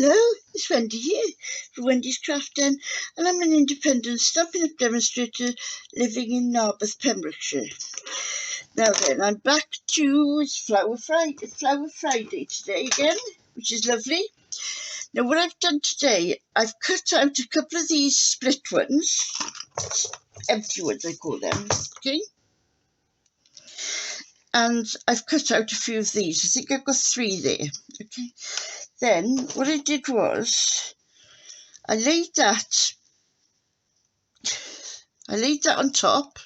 Hello, it's Wendy here for Wendy's Craft Den, and I'm an independent Stampin' Up demonstrator living in Narberth, Pembrokeshire. Now then, I'm back to Flower Friday today again, which is lovely. Now what I've done today, I've cut out a couple of these split ones, empty ones I call them, okay? And I've cut out a few of these. I think I've got 3 there, okay? Then what I did was I laid that on top.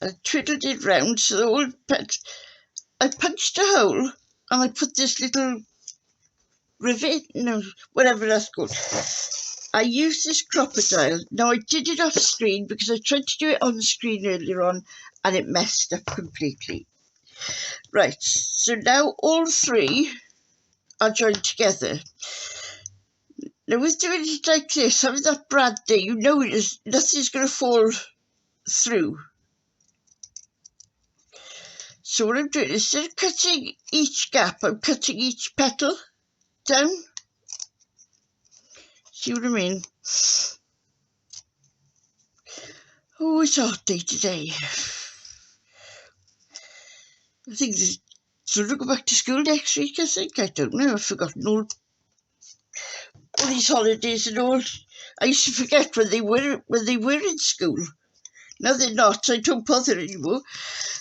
I twiddled it round so the whole I punched a hole and I put this little rivet, whatever that's called. I used this crocodile. Now I did it off screen because I tried to do it on the screen earlier on and it messed up completely. Right, so now all 3 are joined together. Now with doing it like this, having that brad there, you know nothing's going to fall through. So what I'm doing, instead of cutting each gap, I'm cutting each petal down. See what I mean? Oh, it's a hot day today. I think sort of go back to school next week, I think. I don't know, I've forgotten all these holidays and all. I used to forget when they were in school. Now they're not, I don't bother anymore.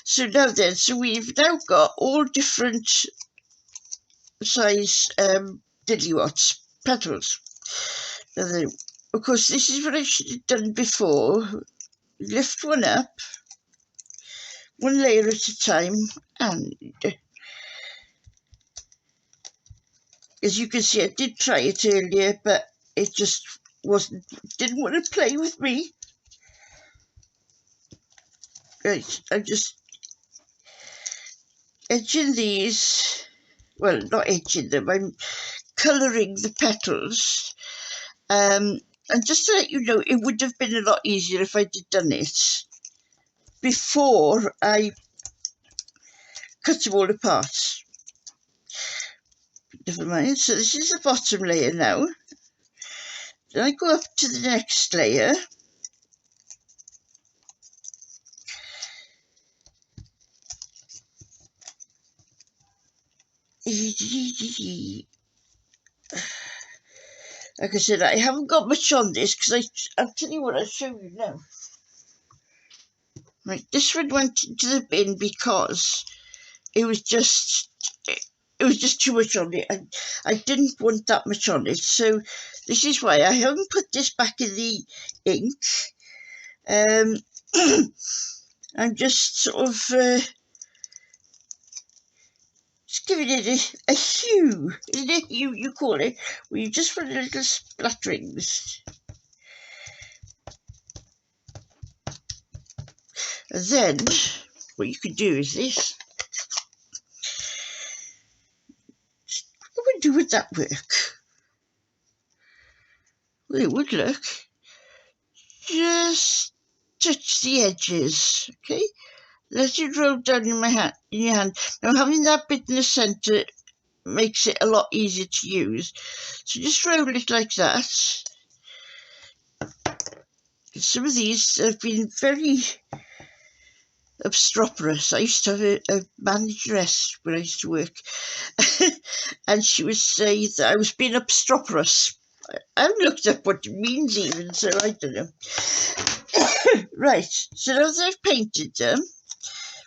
So now then, so we've now got all different size diddly-wats, petals. Now then, of course, this is what I should have done before. Lift one up, one layer at a time, and as you can see, I did try it earlier, but it just didn't want to play with me. Right, I'm just edging these, well, not edging them, I'm colouring the petals. And just to let you know, it would have been a lot easier if I'd done it before I cut them all apart. Never mind, so this is the bottom layer now. Then I go up to the next layer. Like I said, I haven't got much on this because I'll tell you what, I'll show you now. Right, this one went into the bin because it was just too much on it. I didn't want that much on it, so this is why I haven't put this back in the ink. I'm just sort of just giving it a hue, isn't it? You call it, where you just want a little splatterings. And then what you can do is this. I wonder, would that work? Well, it would look. Just touch the edges, okay? Let it roll down in your hand. Now, having that bit in the centre makes it a lot easier to use. So just roll it like that. Some of these have been very obstreperous. I used to have a manageress when I used to work, and she would say that I was being obstreperous. I haven't looked up what it means even, so I don't know. Right, so now that I've painted them,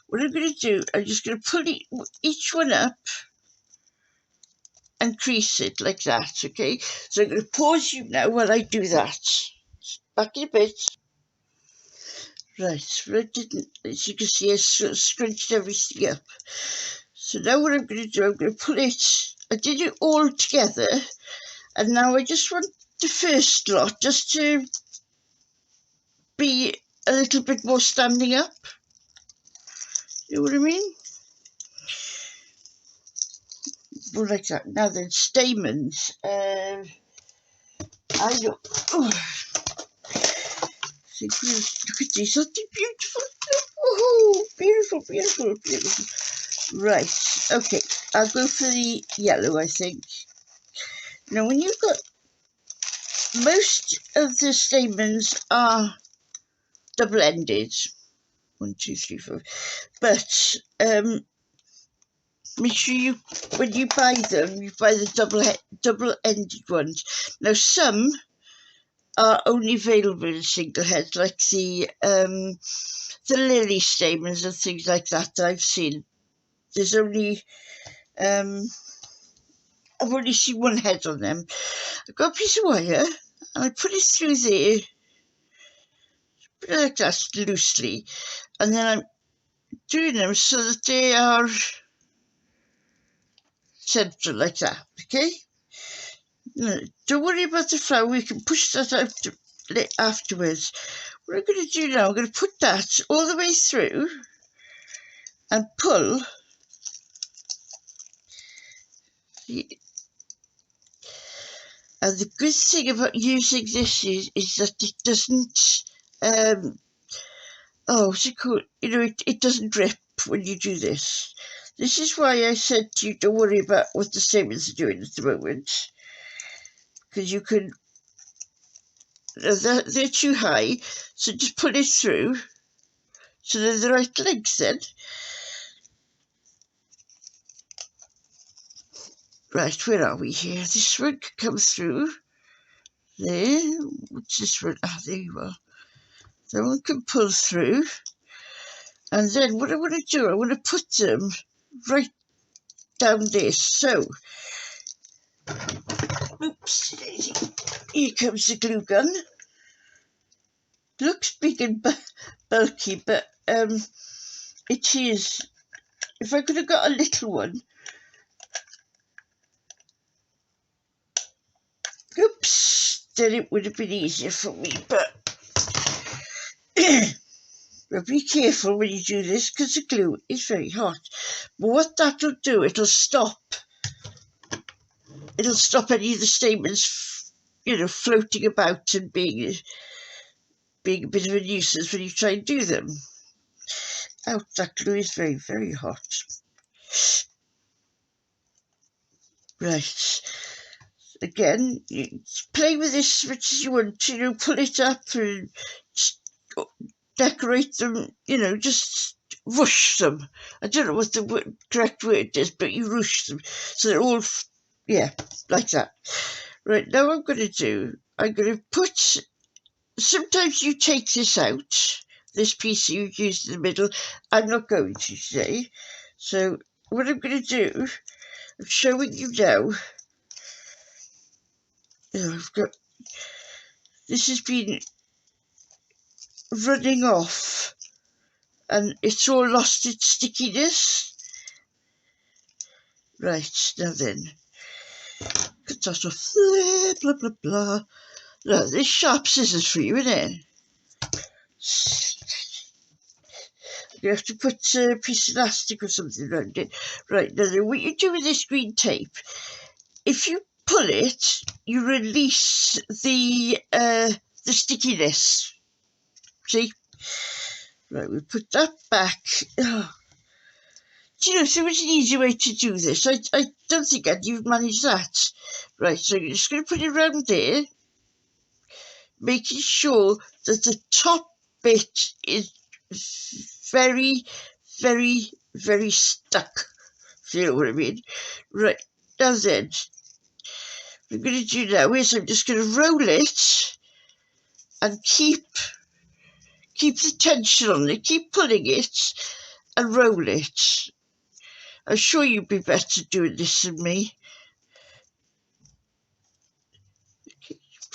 what I'm going to do, I'm just going to pull each one up and crease it like that, okay? So I'm going to pause you now while I do that. Back in a bit. Right, but I didn't, as you can see, I sort of scrunched everything up. So now what I'm going to do, I'm going to pull it, I did it all together, and now I just want the first lot just to be a little bit more standing up. You know what I mean? More like that. Now then, Stamens. I know. Oh. Look at these, aren't they beautiful? Oh, beautiful, beautiful, beautiful. Right, okay, I'll go for the yellow, I think. Now when you've got, most of the stamens are double-ended, 1, 2, 3, 4, but make sure you, when you buy them, you buy the double-ended ones. Now some are only available in single heads, like the lily stamens and things like that I've seen. There's only I've only seen one head on them. I've got a piece of wire and I put it through there, put it like that loosely, and then I'm doing them so that they are central like that, okay? No, don't worry about the flower, we can push that out afterwards. What I'm going to do now, I'm going to put that all the way through and pull. And the good thing about using this is that it doesn't, what's it called? You know, it doesn't drip when you do this. This is why I said to you, don't worry about what the stamens are doing at the moment. Because you can, they're too high, so just pull it through. So they're the right length then. Right, where are we here? This one can come through. There. What's this one? Ah, there you are. That one can pull through. And then what I want to do, I want to put them right down this. So, oops, here comes the glue gun. Looks big and bulky, but it is. If I could have got a little one, oops, then it would have been easier for me, but but be careful when you do this because the glue is very hot. But what that'll do, it'll stop any of the stamens, you know, floating about and being a bit of a nuisance when you try and do them. Oh, that glue is very, very hot. Right. Again, you play with this as much as you want, you know, pull it up and decorate them, you know, just rush them. I don't know what the correct word is, but you rush them so they're all, yeah, like that. Right, now I'm going to put, sometimes you take this out, this piece you used in the middle. I'm not going to today. So what I'm going to do, I'm showing you now. I've got, this has been running off and it's all lost its stickiness. Right, now then, cut that off there, blah, blah, blah. Look, there's sharp scissors for you, isn't it? You have to put a piece of elastic or something around it. Right, now then, what you do with this green tape, if you pull it, you release the stickiness. See? Right, we put that back. Oh. Do you know, so much an easier way to do this. I don't think you've managed that. Right, so you're just going to put it around there, making sure that the top bit is very, very, very stuck. If you know what I mean. Right, now then, what I'm going to do now is I'm just going to roll it and keep the tension on it, keep pulling it and roll it. I'm sure you'd be better doing this than me.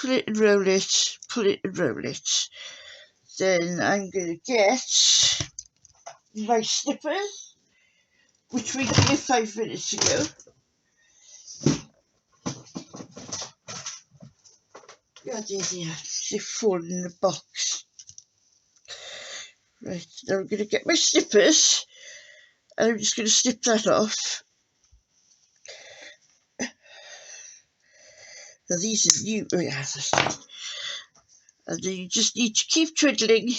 Pull it and roll it, pull it and roll it. Then I'm going to get my snippers, which we did 5 minutes ago. God, they've fallen in the box. Right, now I'm going to get my snippers and I'm just going to snip that off. Now these are new, oh yeah, and then you just need to keep twiddling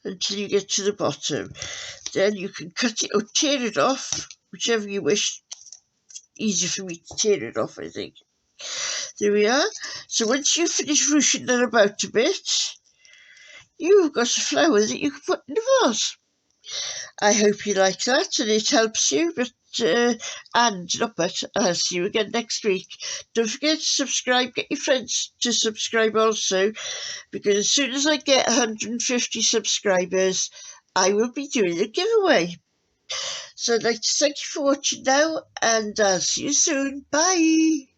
until you get to the bottom. Then you can cut it or tear it off, whichever you wish. easier for me to tear it off, I think. There we are. So once you finish ruching that about a bit, you've got a flower that you can put in the vase. I hope you like that and it helps you, I'll see you again next week. Don't forget to subscribe, get your friends to subscribe also, because as soon as I get 150 subscribers, I will be doing a giveaway. So I'd like to thank you for watching now, and I'll see you soon. Bye!